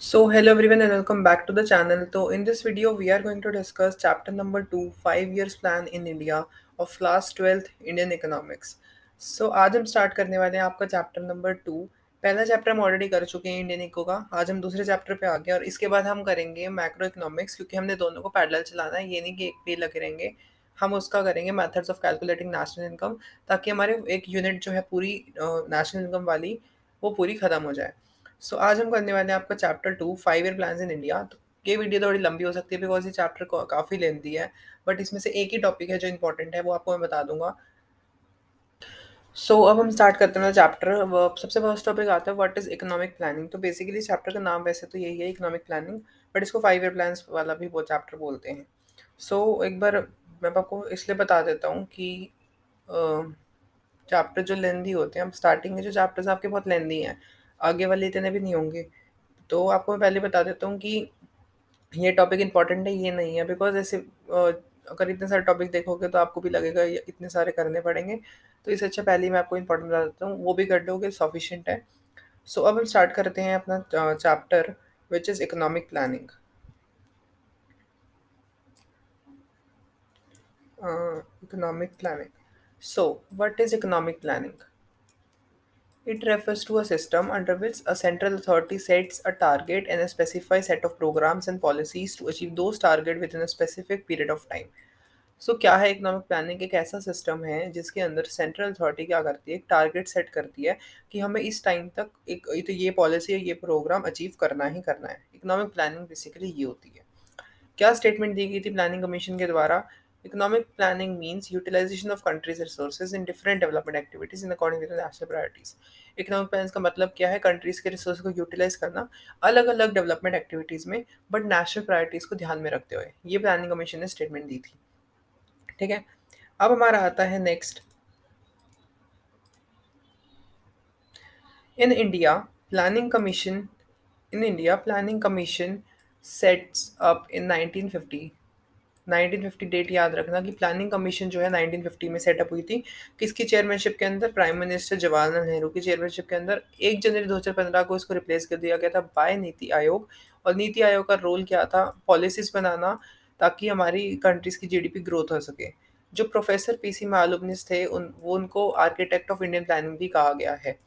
Hello everyone and welcome back to the channel. So in this video we are going to discuss chapter number 2 5 years plan in India of class 12th Indian economics. आज हम start करने वाले हैं आपका chapter number 2। पहला chapter हम already कर चुके हैं इंडियन इको का। आज हम दूसरे चैप्टर पे आ गए और इसके बाद हम करेंगे मैक्रो इकोनॉमिक्स, क्योंकि हमने दोनों को पैरेलल चलाना है। ये नहीं कि एक पे लगे रहेंगे, हम उसका करेंगे methods of calculating national income, ताकि हमारे एक यूनिट जो है पूरी नेशनल इनकम वाली वो पूरी खत्म हो जाए। आज हम करने वाले हैं आपका chapter 2 5 year plans in India. तो ये वीडियो थोड़ी लंबी हो सकती है बिकॉज ये चैप्टर काफ़ी लेंथी है, बट इसमें से एक ही टॉपिक है जो इंपॉर्टेंट है, वो आपको मैं बता दूंगा। अब हम स्टार्ट करते हैं चैप्टर। सबसे फर्स्ट टॉपिक आता है व्हाट इज इकोनॉमिक प्लानिंग। तो बेसिकली चैप्टर का नाम वैसे तो यही है, इकोनॉमिक प्लानिंग, बट इसको 5 ईयर प्लान्स वाला भी वो चैप्टर बोलते हैं। एक बार मैं आपको इसलिए बता देता हूँ कि चैप्टर जो लेंदी होते हैं, हम स्टार्टिंग में जो चैप्टर्स आपके बहुत लेंदी हैं, आगे वाले इतने भी नहीं होंगे। तो आपको मैं पहले बता देता हूँ कि ये टॉपिक इंपॉर्टेंट है, ये नहीं है, बिकॉज ऐसे अगर इतने सारे टॉपिक देखोगे तो आपको भी लगेगा ये इतने सारे करने पड़ेंगे। तो इससे अच्छा पहले ही मैं आपको इंपॉर्टेंट बता देता हूँ, वो भी कर लोगे सफिशिएंट है। अब हम स्टार्ट करते हैं अपना chapter which is economic planning. Economic planning. What is economic planning? It refers to a system under which a central authority sets a target and a specified set of programs and policies to achieve those targets within a specific period of time. क्या है economic planning? एक ऐसा system है जिसके अंदर central authority क्या करती है, एक टारगेट सेट करती है कि हमें इस टाइम तक एक तो ये पॉलिसी या ये प्रोग्राम अचीव करना ही करना है। इकोनॉमिक प्लानिंग बेसिकली ये होती है। क्या स्टेटमेंट दी गई थी प्लानिंग कमीशन के द्वारा? Economic planning means utilisation of country's resources in different development activities in according with national priorities. Economic plan का मतलब क्या है? कंट्रीज के रिसोर्स को यूटिलाइज करना अलग अलग डेवलपमेंट एक्टिविटीज में, बट नेशनल प्रायोरिटीज को ध्यान में रखते हुए। ये प्लानिंग कमीशन ने स्टेटमेंट दी थी। ठीक है, अब हमारा आता है next. In India planning commission in India planning commission sets up in 1950। 1950 date याद रखना कि प्लानिंग कमीशन जो है 1950 में सेटअप हुई थी। किसकी चेयरमैनशिप के अंदर? प्राइम मिनिस्टर जवाहरलाल नेहरू की चेयरमैनशिप के अंदर। 1 जनवरी 2015 को इसको रिप्लेस कर दिया गया था बाय नीति आयोग। और नीति आयोग का रोल क्या था? पॉलिसीज बनाना, ताकि हमारी कंट्रीज की जीडीपी ग्रोथ हो सके। जो प्रोफेसर पीसी मालुमनिस थे वो उनको आर्किटेक्ट ऑफ इंडियन प्लानिंग भी कहा गया है।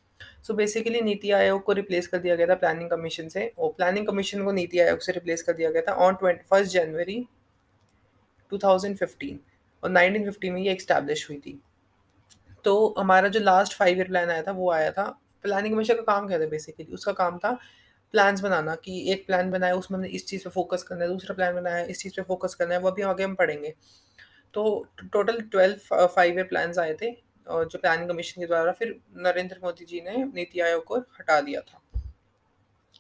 बेसिकली नीति आयोग को रिप्लेस कर दिया गया था प्लानिंग कमीशन से, और प्लानिंग कमीशन को नीति आयोग से रिप्लेस कर दिया गया था ऑन 21 जनवरी 2015, और 1950 में ये एक्स्टैब्लिश हुई थी। तो हमारा जो लास्ट 5 ईयर प्लान आया था वो आया था। प्लानिंग कमीशन का काम क्या था? बेसिकली उसका काम था प्लान्स बनाना, कि एक प्लान बनाया उसमें हमने इस चीज़ पे फोकस करना है, दूसरा प्लान बनाया इस चीज़ पे फोकस करना है, वो अभी आगे हम पढ़ेंगे। तो टोटल 12 5 ईयर प्लान्स आए थे, और जो प्लानिंग कमीशन के द्वारा फिर नरेंद्र मोदी जी ने नीति आयोग को हटा दिया था।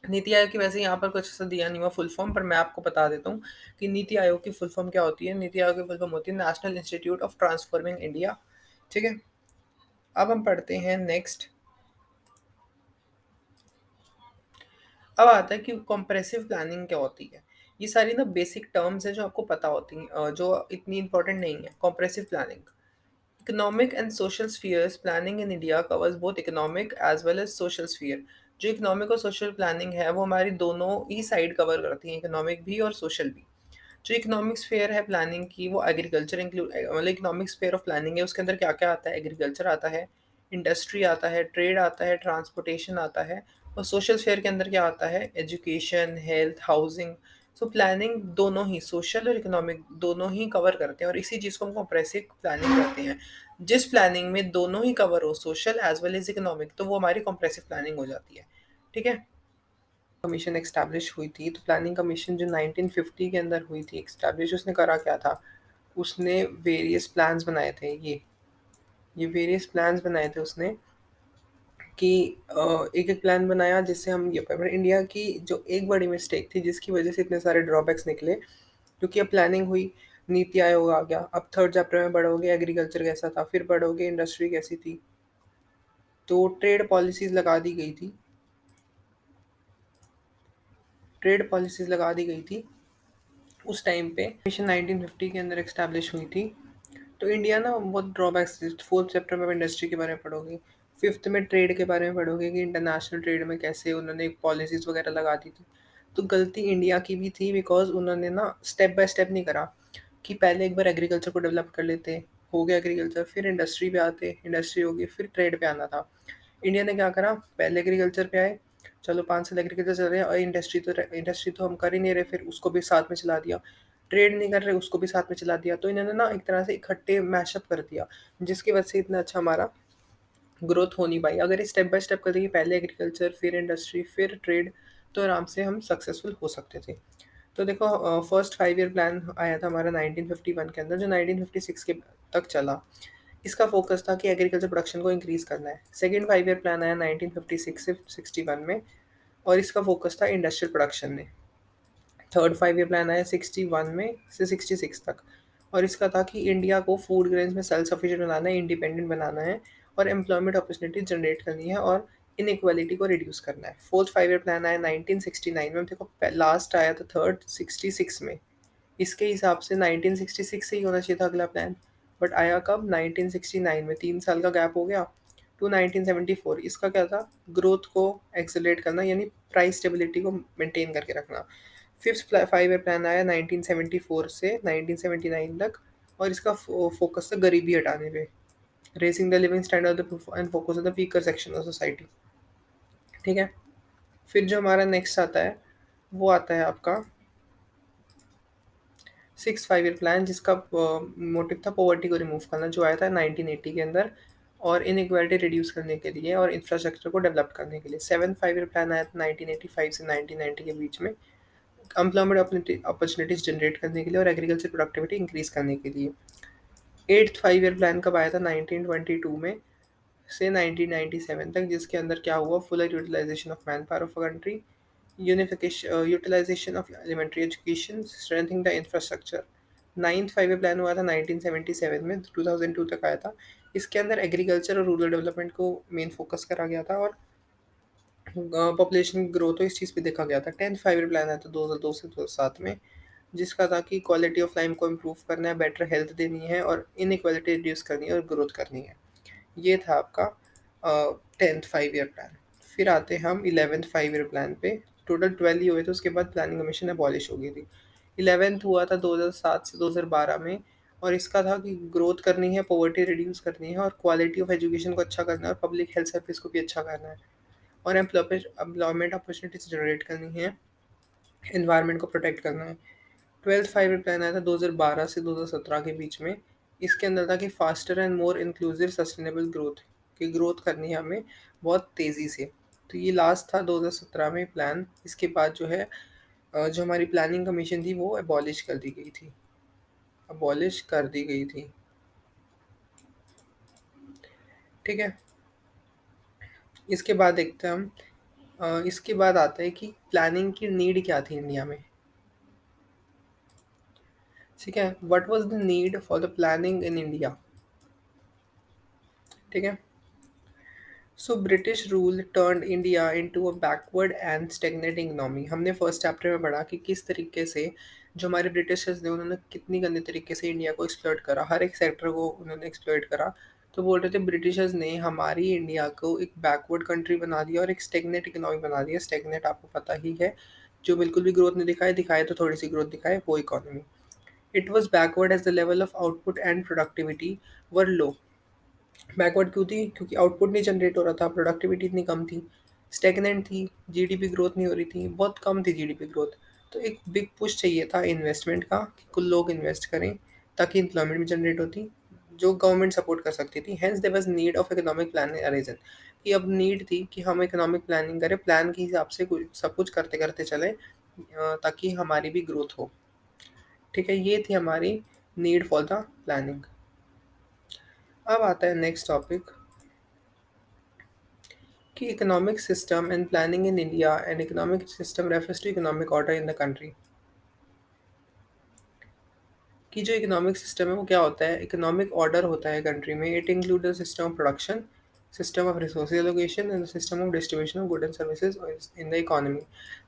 नीति आयोग की वैसे यहाँ पर कुछ ऐसा दिया नहीं हुआ फुल फॉर्म, पर मैं आपको बता देता हूँ कि नीति आयोग की फुल फॉर्म क्या होती है। नीति आयोग की फुल फॉर्म होती है national institute of transforming India. ठीक है, अब हम पढ़ते हैं नेक्स्ट। अब आता है कि कॉम्प्रेसिव प्लानिंग क्या होती है। ये सारी ना बेसिक टर्म्स हैं जो आपको पता होती हैं, जो इतनी इंपॉर्टेंट नहीं है। Comprehensive planning, economic and social spheres planning in India covers both economic as well as social sphere. जो इकोनॉमिक और सोशल प्लानिंग है वो हमारी दोनों ही साइड कवर करती हैं, इकोनॉमिक भी और सोशल भी। जो इकोनॉमिक स्फेयर है प्लानिंग की, वो एग्रीकल्चर इंक्लूड, मतलब इकोनॉमिक स्फेयर ऑफ प्लानिंग है, उसके अंदर क्या क्या आता है? एग्रीकल्चर आता है, इंडस्ट्री आता है, ट्रेड आता है, ट्रांसपोर्टेशन आता है। और सोशल स्फेयर के अंदर क्या आता है? Education, health, housing. प्लानिंग दोनों ही सोशल और इकोनॉमिक दोनों ही कवर करते हैं, और इसी चीज़ को हम कॉम्प्रेसिव प्लानिंग कहते हैं। जिस प्लानिंग में दोनों ही कवर हो, social as well as economic, तो वो हमारी कॉम्प्रेसिव प्लानिंग हो जाती है। ठीक है, कमीशन एस्टैब्लिश हुई थी, तो प्लानिंग कमीशन जो 1950 के अंदर हुई थी एस्टैब्लिश, उसने करा क्या था? उसने वेरियस प्लान्स बनाए थे। ये वेरियस प्लान्स बनाए थे उसने, कि एक एक प्लान बनाया जिससे हम ये पर इंडिया की जो एक बड़ी मिस्टेक थी जिसकी वजह से इतने सारे ड्रॉबैक्स निकले, क्योंकि अब प्लानिंग हुई, नीति आयोग आ गया। अब थर्ड चैप्टर में पढ़ोगे एग्रीकल्चर कैसा था, फिर पढ़ोगे इंडस्ट्री कैसी थी। तो ट्रेड पॉलिसीज लगा दी गई थी, ट्रेड पॉलिसीज लगा दी गई थी उस टाइम पे। मिशन 1950 के अंदर एक्स्टैब्लिश हुई थी। तो इंडिया ना बहुत ड्रॉबैक्स, फोर्थ चैप्टर में इंडस्ट्री के बारे में पढ़ोगे, फिफ्थ में ट्रेड के बारे में पढ़ोगे कि इंटरनेशनल ट्रेड में कैसे उन्होंने पॉलिसीज वगैरह लगा दी थी। तो गलती इंडिया की भी थी, बिकॉज उन्होंने ना स्टेप बाय स्टेप नहीं करा कि पहले एक बार एग्रीकल्चर को डेवलप कर लेते, हो गया एग्रीकल्चर, फिर इंडस्ट्री पे आते, इंडस्ट्री होगी, फिर ट्रेड पे आना था। इंडिया ने क्या करा, पहले एग्रीकल्चर पे आए, चलो 5 साल एग्रीकल्चर चल रहे हैं, और इंडस्ट्री तो हम कर ही नहीं रहे, फिर उसको भी साथ में चला दिया। ट्रेड नहीं कर रहे, उसको भी साथ में चला दिया। तो इन्होंने ना एक तरह से इकट्ठे मैशअप कर दिया, जिसकी वजह से इतना अच्छा हमारा ग्रोथ हो नहीं पाई। अगर स्टेप बाय स्टेप कर देंगे, पहले एग्रीकल्चर फिर इंडस्ट्री फिर ट्रेड, तो आराम से हम सक्सेसफुल हो सकते थे। तो देखो, फर्स्ट 5 ईयर प्लान आया था हमारा 1951 के अंदर, जो 1956 के तक चला। इसका फोकस था कि एग्रीकल्चर प्रोडक्शन को इंक्रीज करना है। सेकेंड 5 ईयर प्लान आया 1956 से 61 में, और इसका फोकस था इंडस्ट्रियल प्रोडक्शन में। थर्ड 5 ईयर प्लान आया 61 में से 66 तक, और इसका था कि इंडिया को फूड ग्रेन्स में सेल्फ सफिशिएंट बनाना है, इंडिपेंडेंट बनाना है, और एम्प्लॉयमेंट अपॉर्चुनिटी जनरेट करनी है, और इनइक्वालिटी को रिड्यूस करना है। फोर्थ 5 ईयर प्लान आया 1969 में। देखो, लास्ट आया था थर्ड 66 में। इसके हिसाब से 1966 से ही होना चाहिए था अगला प्लान, बट आया कब, 1969 में। 3 साल का गैप हो गया टू 1974। इसका क्या था, ग्रोथ को एक्सेलरेट करना, यानी प्राइस स्टेबिलिटी को मेंटेन करके रखना। फिफ्थ 5 ईयर प्लान आया 1974 से 1979 तक, और इसका फोकस था गरीबी हटाने पे, racing the living standard and focus on the weaker section of society. ठीक है। फिर जो हमारा नेक्स्ट आता है, वो आता है आपका सिक्स 5 ईयर प्लान, जिसका मोटिव था पॉवर्टी को रिमूव करना, जो आया था 1980 के अंदर, और इनइक्वालिटी रिड्यूस करने के लिए और इंफ्रास्ट्रक्चर को डेवलप करने के लिए। सेवन 5 ईयर प्लान आया था 1985 से 1990 के बीच में, एम्प्लॉयमेंट अपॉर्चुनिटीज जनरेट करने के लिए और एग्रीकल्चर प्रोडक्टिविटी इंक्रीज करने के लिए। एट्थ 5 ईयर प्लान कब आया था, 1922 में से 1997 तक, जिसके अंदर क्या हुआ, fuller utilisation of manpower of country, unification utilisation of elementary education, strengthening the infrastructure. Ninth 5 year plan हुआ था 1977 में, 2002 तक आया था। इसके अंदर एग्रीकल्चर और रूरल डेवलपमेंट को मेन फोकस करा गया था, और पॉपुलेशन ग्रोथ तो इस चीज़ पे देखा गया था। टेंथ 5 ईयर प्लान आया था 2002 से 2007 में, जिसका था कि क्वालिटी ऑफ लाइफ को इम्प्रूव करना है, बेटर हेल्थ देनी है, और इनइक्वालिटी रिड्यूस करनी है, और ग्रोथ करनी है। ये था आपका 10th 5 ईयर प्लान। फिर आते हैं हम 11th 5 ईयर प्लान पे। टोटल 12 ही हुए थे, उसके बाद प्लानिंग कमीशन अबॉलिश हो गई थी। 11th हुआ था 2007 से 2012 में, और इसका था कि ग्रोथ करनी है, पॉवर्टी रिड्यूस करनी है, और क्वालिटी ऑफ एजुकेशन को अच्छा करना है, और पब्लिक हेल्थ सर्विस को भी अच्छा करना है, और एम्प्लॉयमेंट अपॉर्चुनिटीज जनरेट करनी है, एनवायरनमेंट को प्रोटेक्ट करना है। 12th 5 ईयर प्लान आया था 2012 से 2017 के बीच में। इसके अंदर था कि faster and more inclusive sustainable growth, की ग्रोथ करनी है हमें बहुत तेज़ी से। तो ये लास्ट था 2017 में प्लान। इसके बाद जो है, जो हमारी प्लानिंग कमीशन थी वो अबॉलिश कर दी गई थी, अबॉलिश कर दी गई थी। ठीक है। इसके बाद देखते हैं हम, इसके बाद आता है कि प्लानिंग की नीड क्या थी इंडिया में। ठीक है, what was the need for the planning in India. ठीक है। So British rule turned India into a backward and stagnating economy. हमने फर्स्ट चैप्टर में पढ़ा कि किस तरीके से जो हमारे ब्रिटिशर्स थे, उन्होंने कितनी गंदे तरीके से इंडिया को एक्सप्लॉइट करा, हर एक सेक्टर को उन्होंने एक्सप्लॉइट करा। तो बोल रहे थे ब्रिटिशर्स ने हमारी इंडिया को एक बैकवर्ड कंट्री बना दिया और एक स्टेगनेट इकोनॉमी बना दिया। स्टेगनेट आपको पता ही है, जो बिल्कुल भी ग्रोथ नहीं दिखाए, दिखाए तो थोड़ी सी ग्रोथ दिखाए, वो economy. It was backward as the level of output and productivity were low. Backward क्यों थी, क्योंकि आउटपुट नहीं जनरेट हो रहा था, प्रोडक्टिविटी इतनी कम थी, स्टेगनेंट थी, जीडीपी ग्रोथ नहीं हो रही थी, बहुत कम थी जीडीपी ग्रोथ। तो एक बिग पुश चाहिए था इन्वेस्टमेंट का, कि कुल लोग इन्वेस्ट करें, ताकि एम्प्लॉयमेंट भी जनरेट होती, जो गवर्नमेंट सपोर्ट कर सकती थी। Hence there was need of economic planning arisen, कि अब नीड थी कि हम इकोनॉमिक प्लानिंग करें, प्लान के हिसाब से सब कुछ करते करते चले, ताकि हमारी भी ग्रोथ हो। ठीक है, ये थी हमारी नीड फॉर द प्लानिंग। अब आता है नेक्स्ट टॉपिक, कि economic system and planning in India. And economic system refers to economic order in the country. कि जो इकोनॉमिक सिस्टम है वो क्या होता है, इकोनॉमिक ऑर्डर होता है कंट्री में। It include the system of production, system of resource allocation, and system of distribution of good and services in the economy.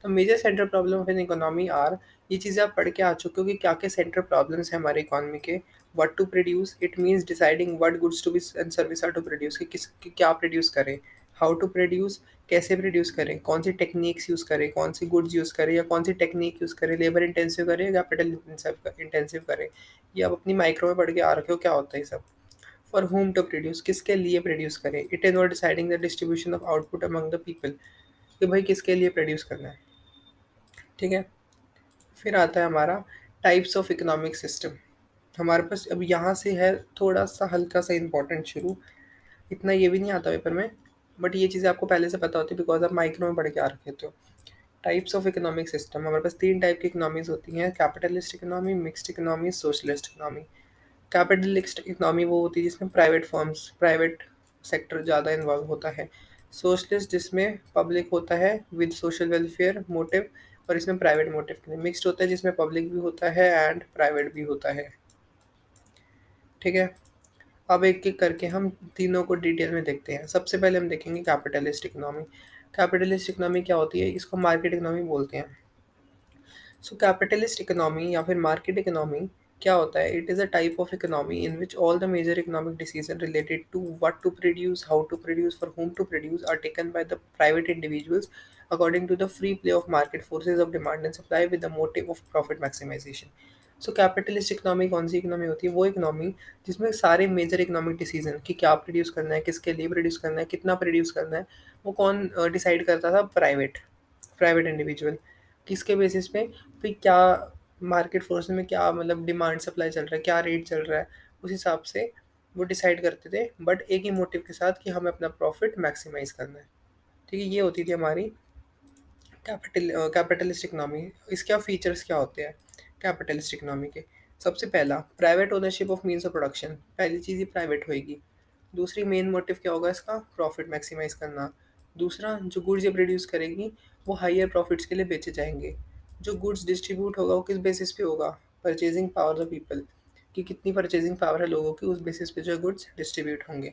तो major central problem of in economy are, ये चीज़ें आप पढ़ के आ चुके हो कि क्या क्या सेंट्रल प्रॉब्लम्स हैं हमारे इकोनॉमी के। What to produce, it means deciding what goods to be and service are to produce, कि क्या प्रोड्यूस करें, हाउ टू प्रोड्यूस, कैसे प्रोड्यूस करें, कौन सी टेक्निक्स यूज़ करें, कौन सी गुड्स यूज़ करें या कौन सी टेक्निक यूज़ करें, लेबर इंटेंसिव करें या कैपिटल इंटेंसिव करें। ये आप अपनी माइक्रो में पढ़ के आ रखे हो क्या होता है ये सब। फॉर whom टू प्रोड्यूस, किसके लिए प्रोड्यूस करें। It involve deciding the distribution of output among the people, कि भाई किसके लिए प्रोड्यूस करना है। ठीक है। फिर आता है हमारा टाइप्स ऑफ इकोनॉमिक सिस्टम। हमारे पास अब यहाँ से है थोड़ा सा हल्का सा इंपॉर्टेंट शुरू, इतना ये भी नहीं आता पेपर में, बट ये चीज़ें आपको पहले से पता होती है बिकॉज आप माइक्रो में पढ़ के आ रखे थे। टाइप्स ऑफ इकोनॉमिक सिस्टम, हमारे पास 3 टाइप की इकोनॉमीज होती हैं, capitalist economy, mixed economy, socialist economy. Capitalist economy वो होती है जिसमें प्राइवेट फर्म्स, प्राइवेट सेक्टर ज़्यादा इन्वॉल्व होता है। सोशलिस्ट जिसमें पब्लिक होता है विद सोशल वेलफेयर मोटिव, और इसमें प्राइवेट मोटिव के लिए। मिक्स्ड होता है जिसमें पब्लिक भी होता है एंड प्राइवेट भी होता है। ठीक है। अब एक एक करके हम तीनों को डिटेल में देखते हैं। सबसे पहले हम देखेंगे कैपिटलिस्ट इकोनॉमी। कैपिटलिस्ट इकोनॉमी क्या होती है, इसको मार्केट इकोनॉमी बोलते हैं। सो कैपिटलिस्ट इकोनॉमी या फिर मार्केट इकोनॉमी क्या होता है, it is a type of economy in which all the major economic decision related to what to produce, how to produce, for whom to produce are taken by the private individuals according to the free play of market forces of demand and supply with the motive of profit maximisation. So capitalist economy कौन सी economy होती है, वो economy जिसमें सारे major economic decision कि क्या produce करना है, किसके लिए प्रोड्यूस करना है, कितना प्रोड्यूस करना है, वो कौन डिसाइड करता था, प्राइवेट प्राइवेट इंडिविजुअल। किसके बेसिस पे, फिर क्या मार्केट फोर्स में क्या मतलब डिमांड सप्लाई चल रहा है, क्या रेट चल रहा है, उस हिसाब से वो डिसाइड करते थे, बट एक ही मोटिव के साथ कि हमें अपना प्रॉफिट मैक्सिमाइज करना है। ठीक है, ये होती थी हमारी कैपिटलिस्ट इकोनॉमी। इसके फीचर्स क्या होते हैं कैपिटलिस्ट इकोनॉमी के। सबसे पहला, private ownership of means of production, पहली चीज़ ही प्राइवेट होएगी। दूसरी, मेन मोटिव क्या होगा इसका, प्रॉफिट मैक्सिमाइज करना। दूसरा, जो गुड्स ये प्रोड्यूस करेगी वो हायर प्रॉफिट्स के लिए बेचे जाएंगे। जो गुड्स डिस्ट्रीब्यूट होगा वो किस बेसिस पे होगा, परचेजिंग पावर ऑफ पीपल, कि कितनी परचेजिंग पावर है लोगों की, उस बेसिस पे जो गुड्स डिस्ट्रीब्यूट होंगे।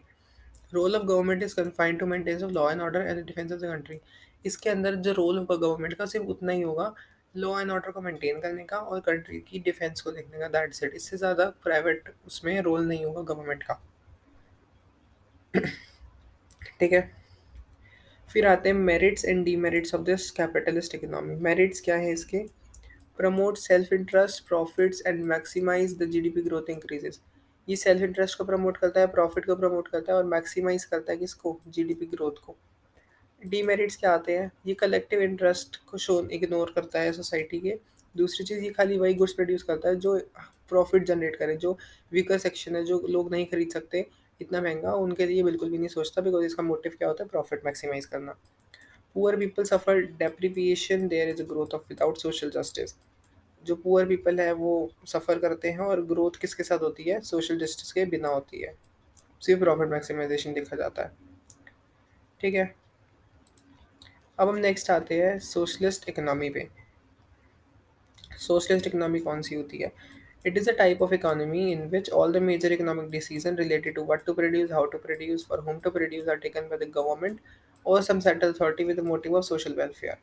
Role of government is confined to maintain of law and order and defence of the country. इसके अंदर जो रोल होगा गवर्नमेंट का सिर्फ उतना ही होगा, लॉ एंड ऑर्डर को मेंटेन करने का और कंट्री की डिफेंस को देखने का, दैट्स इट। इससे ज़्यादा प्राइवेट उसमें रोल नहीं होगा गवर्नमेंट का। ठीक है। फिर आते हैं merits and demerits of this capitalist economy. Merits क्या है इसके, promote self interest profits and maximise the GDP growth increases. ये सेल्फ इंटरेस्ट को प्रमोट करता है, प्रॉफिट को प्रमोट करता है और मैक्सिमाइज करता है किसको, जीडीपी ग्रोथ को। डीमेरिट्स क्या आते हैं, ये कलेक्टिव इंटरेस्ट को शो इग्नोर करता है सोसाइटी के। दूसरी चीज़, ये खाली वही गुड्स प्रोड्यूस करता है जो प्रॉफिट जनरेट करे, जो वीकर सेक्शन है, जो लोग नहीं खरीद सकते इतना महंगा, उनके लिए बिल्कुल भी नहीं सोचता, बिकॉज इसका मोटिव क्या होता है, प्रॉफिट मैक्सिमाइज करना। Poor people suffer deprivation, there is growth of without social justice. जो पुअर पीपल है वो सफ़र करते हैं और ग्रोथ किसके साथ होती है, सोशल जस्टिस के बिना होती है, सिर्फ प्रॉफिट मैक्सिमाइजेशन देखा जाता है। ठीक है। अब हम नेक्स्ट आते हैं सोशलिस्ट इकोनॉमी पे। सोशलिस्ट इकोनॉमी कौन सी होती है, it is a type of economy in which all the major economic decision related to what to produce, how to produce, for whom to produce are taken by the government और some central authority with the motive of social welfare.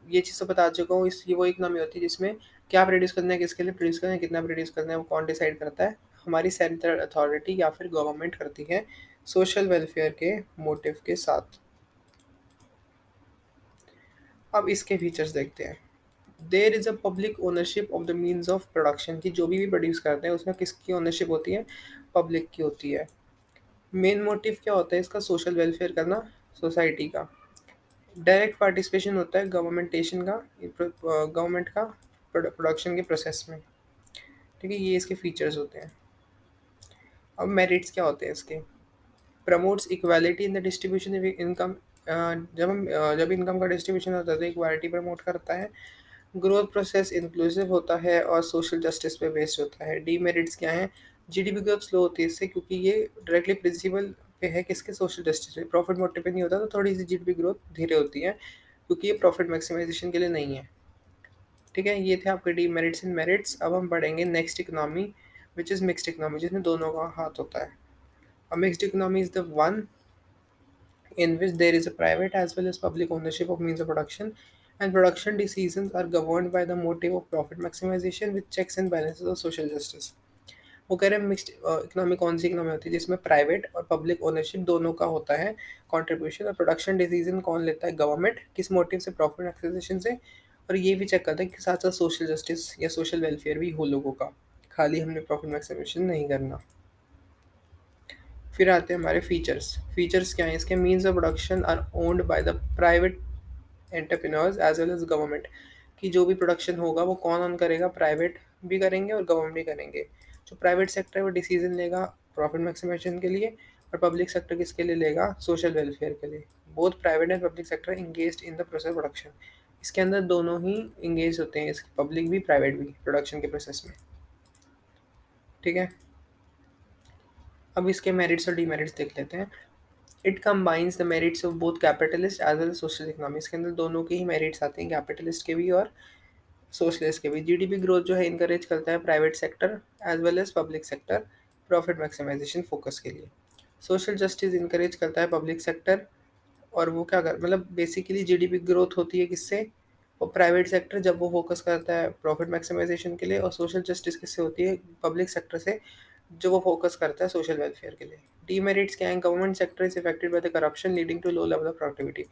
ये चीज़ तो बता चुका हूँ, इस ये वो इकोनॉमी होती है जिसमें क्या प्रोड्यूस करना है, किसके लिए प्रोड्यूस करना है, कितना प्रोड्यूस करना है, वो कौन डिसाइड करता है, हमारी सेंट्रल अथॉरिटी या फिर गवर्नमेंट करती है सोशल वेलफेयर के मोटिव के साथ। अब इसके फीचर्स देखते हैं। There is a public ownership of the means of production, की जो भी प्रोड्यूस करते हैं उसमें किसकी ओनरशिप होती है, पब्लिक की होती है। मेन मोटिव क्या होता है इसका, सोशल वेलफेयर करना, सोसाइटी का। डायरेक्ट पार्टिसिपेशन होता है गवर्नमेंटेशन का, गवर्नमेंट का प्रोडक्शन के प्रोसेस में। ठीक है, ये इसके फीचर्स होते हैं। अब मेरिट्स क्या होते हैं इसके, promotes equality in the distribution of income. जब इनकम का डिस्ट्रीब्यूशन होता है तो इक्वालिटी प्रमोट करता है। ग्रोथ प्रोसेस इंक्लूसिव होता है और सोशल जस्टिस पे बेस्ड होता है। डीमेरिट्स क्या हैं, जीडीपी ग्रोथ स्लो होती है इससे, क्योंकि ये डायरेक्टली प्रिंसिपल पे है किसके, सोशल जस्टिस पे। प्रॉफिट मोटिव पे नहीं होता तो थोड़ी सी जीडीपी ग्रोथ धीरे होती है, क्योंकि ये प्रॉफिट मैक्सिमाइजेशन के लिए नहीं है। ठीक है, ये थे आपके डीमेरिट्स एंड मेरिट्स। अब हम बढ़ेंगे next economy which is mixed economy, जिसमें दोनों का हाथ होता है। A mixed economy is the one in which there is a private as well as public ownership of means of production, and production decisions are governed by the motive of profit maximization with checks and balances of social justice. वो कह रहे हैं mixed economy कौन सी economy होती है जिसमें private और पब्लिक ओनरशिप दोनों का होता है कंट्रीब्यूशन, और प्रोडक्शन डिसीजन कौन लेता है, गवर्नमेंट, किस मोटिव से, प्रॉफिट एक्विजिशन से, और ये भी चेक करता है कि साथ साथ सोशल जस्टिस या सोशल वेलफेयर भी हो लोगों का, खाली हमने प्रॉफिट मैक्सिमाइजेशन नहीं करना। फिर आते हैं हमारे फीचर्स। फीचर्स क्या है इसके? Means of production are owned by the private entrepreneurs as well as government, कि जो भी प्रोडक्शन होगा वो कौन ऑन करेगा? प्राइवेट भी करेंगे और गवर्नमेंट भी करेंगे। जो प्राइवेट सेक्टर है वो डिसीजन लेगा प्रॉफिट मैक्सिमाइजेशन के लिए, और पब्लिक सेक्टर किसके लिए लेगा? सोशल वेलफेयर के लिए। Both private and public sector engage in the process production, इसके अंदर दोनों ही इंगेज होते हैं, इसके पब्लिक भी प्राइवेट भी प्रोडक्शन के प्रोसेस में। ठीक है, अब इसके मेरिट्स और डीमेरिट्स देख लेते हैं। It combines the merits of both capitalist as well social economy, इसके अंदर दोनों के ही मेरिट्स आते हैं, कैपिटलिस्ट के भी और सोशलिस्ट के भी। जीडीपी ग्रोथ जो है इनकरेज करता है private sector as well as public sector profit maximisation focus के लिए। सोशल जस्टिस इनकरेज करता है पब्लिक सेक्टर, और वो क्या कर मतलब बेसिकली जीडीपी ग्रोथ होती है किससे? वो प्राइवेट सेक्टर जब वो फोकस करता है प्रॉफिट मैक्सिमाइजेशन के लिए, और सोशल जस्टिस किससे होती है? पब्लिक सेक्टर से, जो वो फोकस करता है सोशल वेलफेयर के लिए। डीमेरिट्स क्या है? Government sector is affected by the corruption leading to low level of productivity,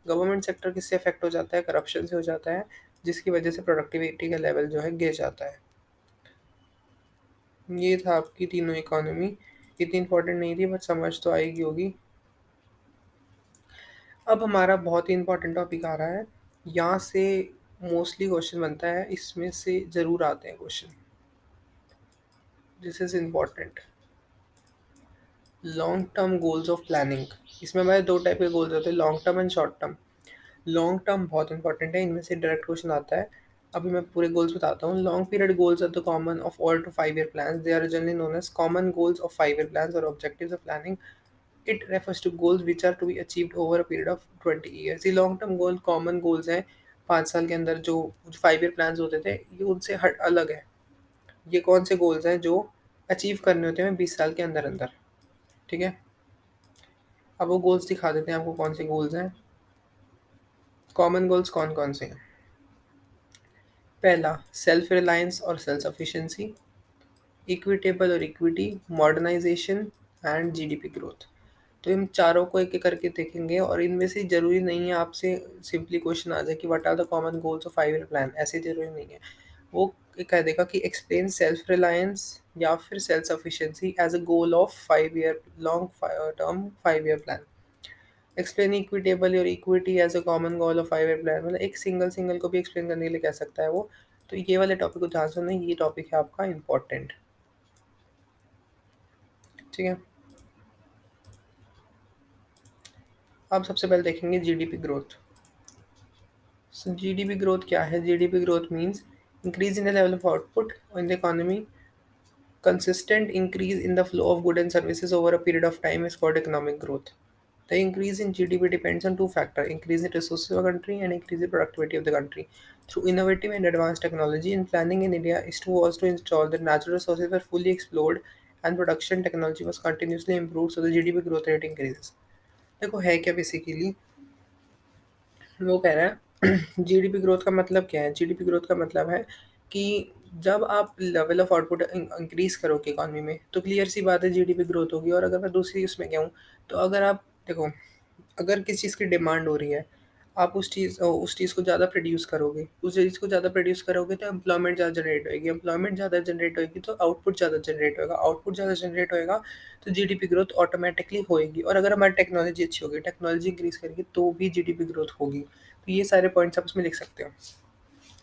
government sector किससे अफेक्ट हो जाता है? करप्शन से हो जाता है, जिसकी वजह से प्रोडक्टिविटी का लेवल जो है गिर जाता है। ये था आपकी तीनों इकोनॉमी, इतनी इंपॉर्टेंट नहीं थी बट समझ तो आएगी होगी। अब हमारा बहुत ही इंपॉर्टेंट टॉपिक आ रहा है, यहाँ से मोस्टली क्वेश्चन बनता है, इसमें से ज़रूर आते हैं question. This is important. Long term goals of planning. इसमें हमारे दो टाइप के गोल्स होते हैं, long term and short term. Long term बहुत इंपॉर्टेंट है, इनमें से डायरेक्ट क्वेश्चन आता है। अभी मैं पूरे गोल्स बताता हूँ। Long period goals are the common of all to 5 year plans, they are generally known as common goals of 5 year plans और objectives of planning. It refers to goals which are to be achieved over a period of 20 years। ये long term goal common goals हैं 5 साल के अंदर, जो 5 year plans होते थे ये उनसे हट अलग है। ये कौन से गोल्स हैं जो अचीव करने होते हैं 20 साल के अंदर अंदर? ठीक है, अब वो गोल्स दिखा देते हैं आपको कौन से गोल्स हैं। कॉमन गोल्स कौन कौन से हैं? पहला, सेल्फ रिलायंस और सेल्फ सफिशिएंसी, इक्विटेबल और equity, modernisation and GDP growth. तो इन चारों को एक एक करके देखेंगे, और इनमें से ज़रूरी नहीं है आपसे सिंपली क्वेश्चन आ जाए कि what are the common goals of 5 year plan, ऐसे ज़रूरी नहीं है। वो कह देगा कि एक्सप्लेन सेल्फ रिलायंस या फिर self sufficiency as a goal of 5 year long term 5 year plan. Explain equitable और equity as a common goal of 5 year plan, मतलब एक सिंगल सिंगल को भी एक्सप्लेन करने के लिए कह सकता है वो। तो ये वाले टॉपिक को ध्यान से सुनना, ये टॉपिक है आपका इम्पोर्टेंट। ठीक है, अब सबसे पहले देखेंगे जीडीपी ग्रोथ। सो जीडीपी ग्रोथ क्या है? GDP growth means increase in the level of output in the economy, consistent increase in the flow of goods and services over a period of time is called economic growth. The increase in GDP depends on two factors: increase in resources of a country and increase in productivity of the country. Through innovative and advanced technology and planning in India is to was to ensure that natural resources were fully explored and production technology was continuously improved so the GDP growth rate increases. देखो है क्या basically, वो कह रहा है GDP growth का मतलब क्या है? जीडीपी ग्रोथ का मतलब है कि जब आप लेवल ऑफ आउटपुट इंक्रीज करोगे इकॉनमी में तो क्लियर सी बात है जीडीपी ग्रोथ होगी। और अगर मैं दूसरी उसमें क्या हूँ, तो अगर आप देखो, अगर किसी चीज़ की डिमांड हो रही है, आप उस चीज़ को ज़्यादा प्रोड्यूस करोगे, उस चीज़ को ज़्यादा प्रोड्यूस करोगे तो एम्प्लॉयमेंट ज़्यादा जनरेट होगी, एम्प्लॉयमेंट ज़्यादा जनरेट होगी तो आउटपुट ज़्यादा जनरेट होगा, आउटपुट ज़्यादा जनरेट होएगा तो जीडीपी ग्रोथ ऑटोमेटिकली होएगी। और अगर हमारी टेक्नोलॉजी अच्छी होगी, टेक्नोलॉजी इंक्रीज करेगी तो भी जीडीपी ग्रोथ होगी। तो ये सारे पॉइंट्स आप उसमें लिख सकते हो।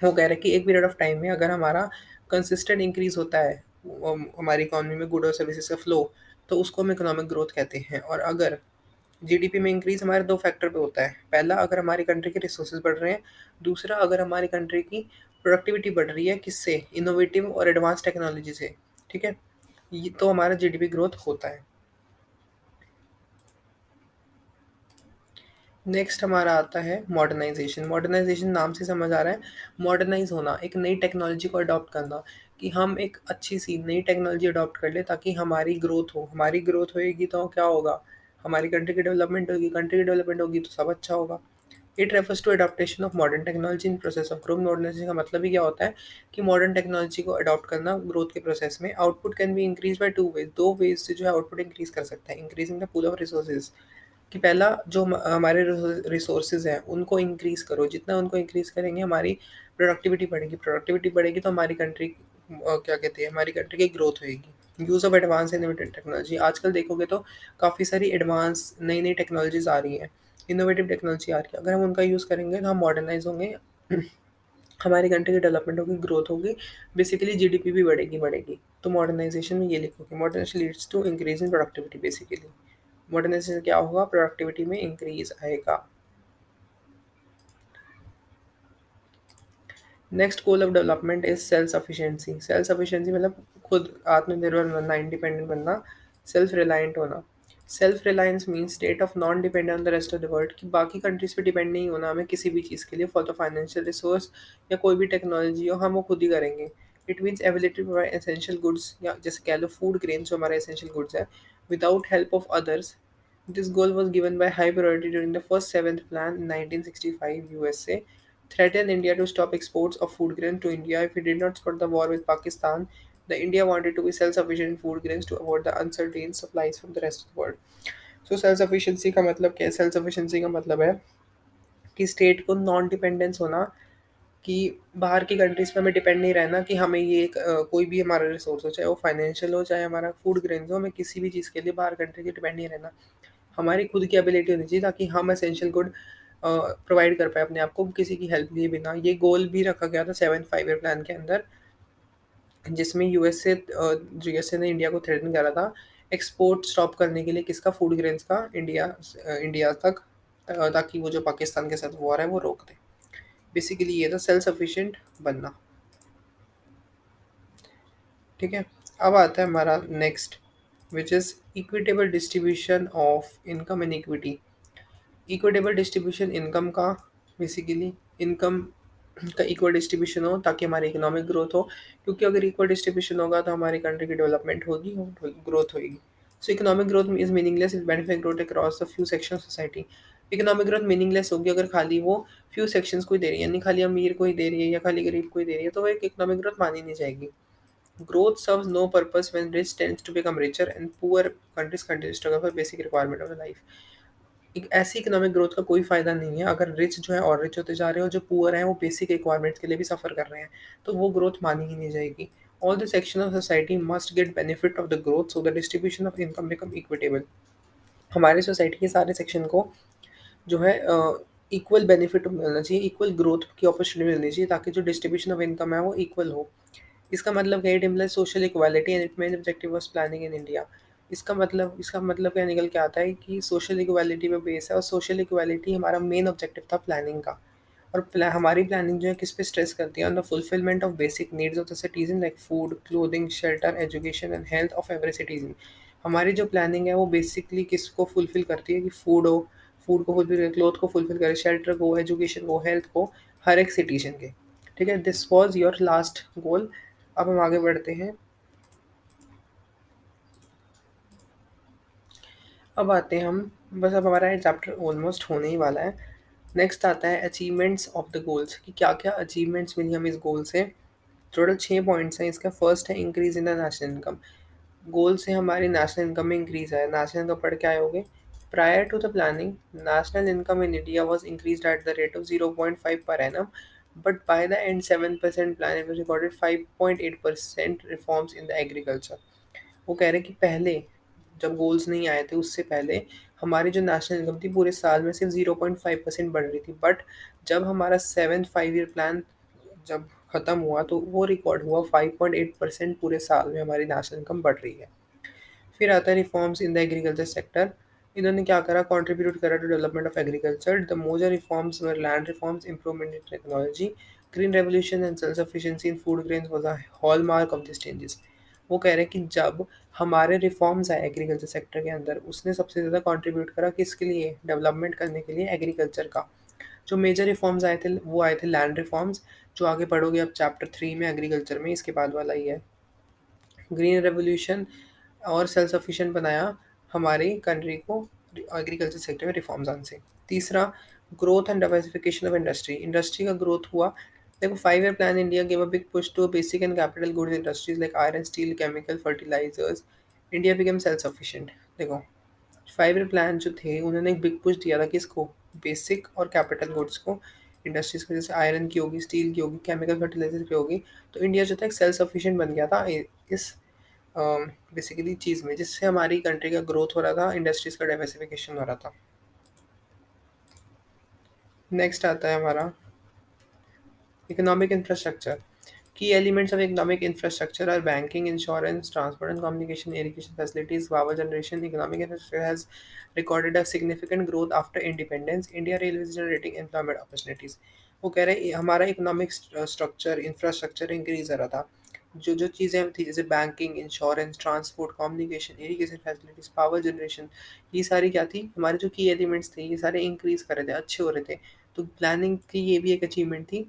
वो कह रहे हैं कि एक पीरियड ऑफ टाइम में अगर हमारा कंसिस्टेंट इंक्रीज होता है हमारी इकोनॉमी में गुड और सर्विसेज का फ्लो, तो उसको हम इकोनॉमिक ग्रोथ कहते हैं। और अगर जीडीपी में इंक्रीज हमारे दो फैक्टर पे होता है, पहला अगर हमारी कंट्री के रिसोर्सेज बढ़ रहे हैं, दूसरा अगर हमारी कंट्री की प्रोडक्टिविटी बढ़ रही है, किससे? इनोवेटिव और एडवांस टेक्नोलॉजी से। ठीक है, ये तो हमारा जीडीपी ग्रोथ होता है। नेक्स्ट हमारा आता है मॉडर्नाइजेशन। मॉडर्नाइजेशन नाम से समझ आ रहा है, मॉडर्नाइज होना, एक नई टेक्नोलॉजी को अडॉप्ट करना, कि हम एक अच्छी सी नई टेक्नोलॉजी अडॉप्ट कर ले ताकि हमारी ग्रोथ हो। हमारी ग्रोथ होएगी तो क्या होगा? हमारी कंट्री की डेवलपमेंट होगी, कंट्री की डेवलपमेंट होगी तो सब अच्छा होगा। It refers to adoption of modern technology in process of growth. Modernisation का मतलब ही क्या होता है कि मॉडर्न टेक्नोलॉजी को अडॉप्ट करना ग्रोथ के प्रोसेस में। Output can be increase by two ways, दो वेज से जो है आउटपुट इंक्रीज कर सकता है। Increasing the pool of resources, कि पहला जो हमारे रिसोर्सेज हैं उनको इंक्रीज करो, जितना उनको इंक्रीज करेंगे हमारी प्रोडक्टिविटी बढ़ेगी, प्रोडक्टिविटी बढ़ेगी तो हमारी कंट्री क्या कहते हैं, हमारी कंट्री की ग्रोथ होएगी। Use of advance innovative technology, आजकल देखोगे तो काफ़ी सारी एडवांस नई नई टेक्नोलॉजीज आ रही हैं, इनोवेटिव टेक्नोलॉजी आ रही है। अगर हम उनका यूज़ करेंगे तो हम मॉडर्नाइज होंगे, हमारी कंट्री की डेवलपमेंट होगी, ग्रोथ होगी, बेसिकली जीडीपी भी बढ़ेगी। तो मॉडर्नाइजेशन में ये लिखोगे, modernisation leads to increase in productivity. Basically modernisation क्या होगा, प्रोडक्टिविटी में इंक्रीज आएगा। Next goal of development is self sufficiency. Self sufficiency मतलब खुद आत्मनिर्भर बनना, इंडिपेंडेंट बनना, सेल्फ रिलायंट होना। Self reliance means state of non dependent on the rest of the world, कि बाकी कंट्रीज पे डिपेंड नहीं होना हमें किसी भी चीज़ के लिए, फॉर द फाइनेंशियल रिसोर्स या कोई भी टेक्नोलॉजी हो हम वो खुद ही करेंगे। It means ability to provide essential goods, या जैसे कह लो फूड ग्रेन जो हमारे एसेंशियल गुड्स है, without help of others. This goal was given by high priority during the first seventh plan in 1965 USA, threatened India to stop exports of food grain to India if it did not stop the war with Pakistan. The India wanted to be self-sufficient in food grains to avoid the uncertain supplies from the rest of the world. So self-sufficiency का मतलब क्या है? Self-sufficiency का मतलब है कि state को non dependence होना, कि बाहर की कंट्रीज पे हमें डिपेंड नहीं रहना, कि हमें ये कोई भी हमारा रिसोर्स हो, चाहे वो फाइनेंशियल हो चाहे हमारा फूड ग्रेन्स हो, हमें किसी भी चीज़ के लिए बाहर कंट्री की डिपेंड नहीं रहना। हमारी खुद की एबिलिटी होनी चाहिए ताकि हम एसेंशियल गुड प्रोवाइड कर पाए अपने आप को किसी की हेल्प लिए बिना। ये गोल भी रखा गया था 7th 5 ईयर प्लान के अंदर, जिसमें यूएसए ने इंडिया को थ्रेटन करा था एक्सपोर्ट स्टॉप करने के लिए, किसका, फूड ग्रेन्स का, इंडिया तक, ताकि वो जो पाकिस्तान के साथ वॉर है वो रोक दे। बेसिकली ये था सेल्फ सफिशिएंट बनना। ठीक है, अब आता है हमारा next, which is equitable distribution of income and equity. Equitable distribution income का, बेसिकली इनकम का इक्वल डिस्ट्रीब्यूशन हो ताकि हमारी इकोनॉमिक ग्रोथ हो, क्योंकि अगर इक्वल डिस्ट्रीब्यूशन होगा तो हमारी कंट्री की डेवलपमेंट होगी और ग्रोथ होगी। सो economic growth is meaningless is benefit growth across the few section of society. Economic growth meaningless होगी अगर खाली वो फ्यू सेक्शंस को ही दे रही है, यानी खाली अमीर को ही दे रही है या खाली गरीब को ही दे रही है, तो वो एक इकोनॉमिक ग्रोथ मानी नहीं जाएगी। Growth serves no purpose when rich tends to become richer and poor countries continue to struggle for basic requirement of life। एक ऐसी इकोनॉमिक ग्रोथ का कोई फायदा नहीं है अगर रिच जो है और रिच होते जा रहे हैं और जो पुअर हैं वो बेसिक रिक्वायरमेंट्स के लिए भी सफ़र कर रहे हैं, तो वो ग्रोथ मानी ही नहीं जाएगी। All the section of society must get benefit of the growth so the distribution of income become equitable. हमारे सोसाइटी के सारे सेक्शन को जो है इक्वल बेनिफिट मिलना चाहिए, इक्वल ग्रोथ की अपॉर्चुनिटी मिलनी चाहिए, ताकि जो डिस्ट्रीब्यूशन ऑफ इनकम है वो इक्वल हो। इसका मतलब क्या है, it implies social equality and it main objective was planning in India. इसका मतलब क्या निकल के आता है कि सोशल इक्वालिटी पे बेस है, और सोशल इक्वालिटी हमारा मेन ऑब्जेक्टिव था प्लानिंग का। और हमारी प्लानिंग जो है किस पे स्ट्रेस करती है, on the fulfilment of basic needs of the citizen like food, clothing, shelter, education and health of every citizen. हमारी जो प्लानिंग है वो बेसिकली किसको फुलफिल करती है, कि फूड को फुलफिल करे, क्लोथ को फुलफिल करे, शेल्टर को, एजुकेशन को, हेल्थ को, हर एक सिटीजन के। ठीक है, दिस वॉज योर लास्ट गोल। अब हम आगे बढ़ते हैं। अब आते हैं हम, बस अब हमारा ये चैप्टर ऑलमोस्ट होने ही वाला है। नेक्स्ट आता है अचीवमेंट्स ऑफ द गोल्स, कि क्या क्या अचीवमेंट्स मिली हमें इस गोल से। टोटल 6 पॉइंट्स हैं इसका। फर्स्ट है increase in the national income. Goal से हमारी नेशनल इनकम में इंक्रीज है। नेशनल इनकम पढ़ के आए होगे। Prior to the planning national income in India was increase at the rate of 0.5 per annum, but by the end 7% plan it was recorded 5.8% reforms in the agriculture. वो कह रहे हैं कि पहले जब गोल्स नहीं आए थे उससे पहले हमारी जो नेशनल इनकम थी पूरे साल में सिर्फ 0.5% बढ़ रही थी, बट जब हमारा 7th 5 ईयर प्लान जब ख़त्म हुआ तो वो रिकॉर्ड हुआ 5.8% पूरे साल में हमारी नेशनल इनकम बढ़ रही है। फिर आता है reforms in the agriculture sector. इन्होंने क्या करा, कंट्रीब्यूट करा to development of agriculture. The major reforms were land reforms, improvement in technology, green revolution and self sufficiency in food grains was a hallmark of this changes. वो कह रहे हैं कि जब हमारे रिफॉर्म्स आए एग्रीकल्चर सेक्टर के अंदर, उसने सबसे ज़्यादा कंट्रीब्यूट करा किसके लिए, डेवलपमेंट करने के लिए, एग्रीकल्चर का। जो मेजर रिफॉर्म्स आए थे वो आए थे लैंड रिफॉर्म्स, जो आगे पढ़ोगे अब चैप्टर 3 में एग्रीकल्चर में, इसके बाद वाला ही है। ग्रीन रेवोल्यूशन और सेल्फ सफिशिएंट बनाया हमारी कंट्री को एग्रीकल्चर सेक्टर में रिफॉर्म्स आने से। तीसरा, growth and diversification of industry, industry का ग्रोथ हुआ। देखो 5 year plan India gave a big push to basic and capital goods industries like iron steel chemical fertilisers. India become self sufficient. देखो 5 year plan जो थे उन्होंने एक big push दिया था किसको, बेसिक और कैपिटल गुड्स को, इंडस्ट्रीज को, जैसे आयरन की होगी, स्टील की होगी, केमिकल फर्टिलाइजर की होगी। तो इंडिया जो था एक सेल्फ सफिशिएंट बन गया था इस बेसिकली चीज़ में, जिससे हमारी कंट्री का ग्रोथ हो रहा था, इंडस्ट्रीज का डाइवर्सिफिकेशन हो रहा था। नेक्स्ट आता है हमारा economic infrastructure. Key elements of economic infrastructure are banking, insurance, transport and communication, irrigation facilities, power generation. Economic infrastructure has recorded a significant growth after independence. India Railways is generating employment opportunities. वो कह रहे हैं हमारा economic structure infrastructure increase हो रहा था। जो जो चीज़ें थी जैसे banking, insurance, transport, communication, irrigation facilities, power generation, ये सारी क्या थी, हमारे जो की एलिमेंट्स थे ये सारे इंक्रीज कर रहे थे, अच्छे हो रहे थे। तो प्लानिंग की ये भी एक अचीवमेंट थी।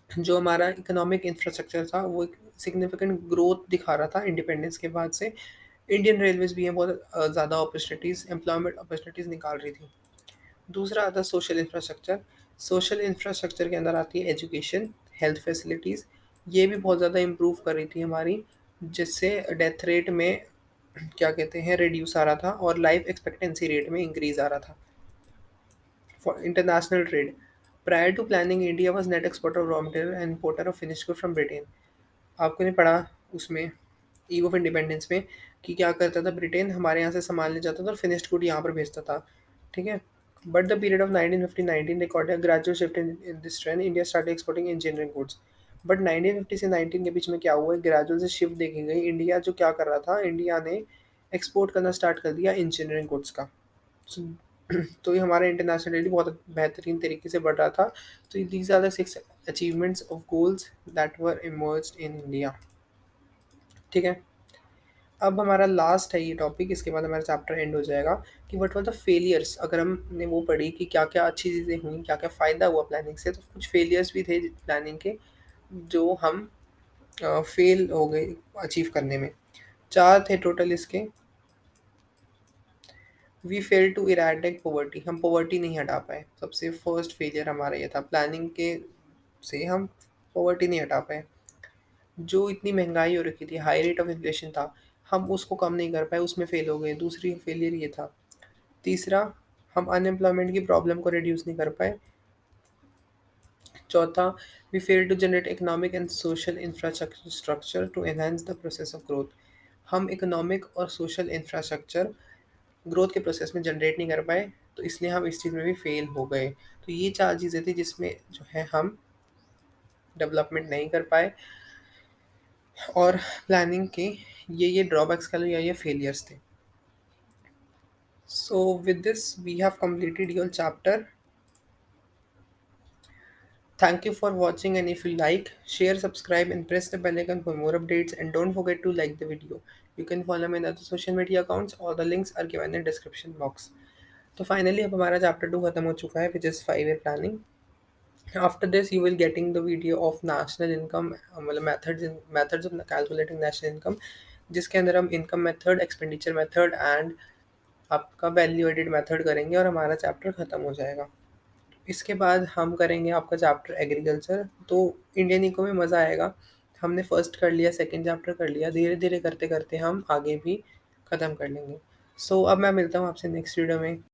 जो हमारा इकोनॉमिक इंफ्रास्ट्रक्चर था वो एक सिग्निफिकेंट ग्रोथ दिखा रहा था इंडिपेंडेंस के बाद से। इंडियन रेलवेज भी हैं बहुत ज़्यादा अपॉर्चुनिटीज़, एम्प्लॉयमेंट अपॉर्चुनिटीज़ निकाल रही थी। दूसरा आता है सोशल इंफ्रास्ट्रक्चर। सोशल इंफ्रास्ट्रक्चर के अंदर आती है एजुकेशन, हेल्थ फैसिलिटीज़। ये भी बहुत ज़्यादा इम्प्रूव कर रही थी हमारी, जिससे डेथ रेट में क्या कहते हैं रिड्यूस आ रहा था और लाइफ एक्सपेक्टेंसी रेट में इंक्रीज आ रहा था। For international trade, prior to planning, India was net exporter of raw material and importer of finished goods from Britain. आपको नहीं पढ़ा उसमें ईव ऑफ इंडिपेंडेंस में कि क्या करता था, ब्रिटेन हमारे यहाँ से सामान ले जाता था और फिनिश्ड गुड यहाँ पर भेजता था। ठीक है। But the period of 1950-19 record gradual shift in this trend, India start exporting engineering goods. But 1950 से 19 के बीच में क्या हुआ, ग्रेजुअल से शिफ्ट देखी गई। इंडिया जो क्या कर रहा था, इंडिया ने एक्सपोर्ट करना स्टार्ट कर दिया इंजीनियरिंग गुड्स का। So, तो ये हमारा इंटरनेशनली बहुत बेहतरीन तरीके से बढ़ रहा था। तो these are the 6 achievements of goals that were emerged in India. ठीक है। अब हमारा लास्ट है ये टॉपिक, इसके बाद हमारा चैप्टर एंड हो जाएगा कि व्हाट वर द फेलियर्स। अगर हमने वो पढ़ी कि क्या क्या अच्छी चीज़ें हुई, क्या क्या फ़ायदा हुआ प्लानिंग से, तो कुछ फेलियर्स भी थे प्लानिंग के जो हम फेल हो गए अचीव करने में। 4 थे टोटल इसके। वी फेल टू इराडिक पॉवर्टी, हम पॉवर्टी नहीं हटा पाए। सबसे फर्स्ट फेलियर हमारा ये था प्लानिंग के, से हम पॉवर्टी नहीं हटा पाए। जो इतनी महंगाई हो रखी थी, हाई रेट ऑफ इन्फ्लेशन था, हम उसको कम नहीं कर पाए, उसमें फेल हो गए। दूसरी फेलियर ये था। तीसरा, हम अनएम्प्लॉयमेंट की प्रॉब्लम को रिड्यूस नहीं कर पाए। चौथा, we fail to generate economic and social infrastructure to enhance the process of growth, हम इकोनॉमिक और सोशल इंफ्रास्ट्रक्चर ग्रोथ के प्रोसेस में जनरेट नहीं कर पाए, तो इसलिए हम इस चीज़ में भी फेल हो गए। तो ये 4 चीज़ें थी जिसमें जो है हम डेवलपमेंट नहीं कर पाए, और प्लानिंग के ये ड्रॉबैक्स कह लो या ये फेलियर्स थे। So with this we have completed your chapter. Thank you for watching, and if you like, share, subscribe and press the bell icon for more updates, and don't forget to like the video. You can follow me on other social media accounts, all the links are given in the description box. तो finally अब हमारा chapter 2 खत्म हो चुका है, which is 5 year planning. After this you will getting the video of national income, मतलब methods of calculating national income, जिसके अंदर हम income method, expenditure method and आपका वैल्यू एडेड मेथड करेंगे और हमारा चैप्टर ख़त्म हो जाएगा। इसके बाद हम करेंगे आपका चैप्टर एग्रीकल्चर। तो इंडियन इको में मज़ा आएगा। हमने फर्स्ट कर लिया, सेकंड चैप्टर कर लिया, धीरे धीरे करते करते हम आगे भी ख़त्म कर लेंगे। सो अब मैं मिलता हूँ आपसे नेक्स्ट वीडियो में।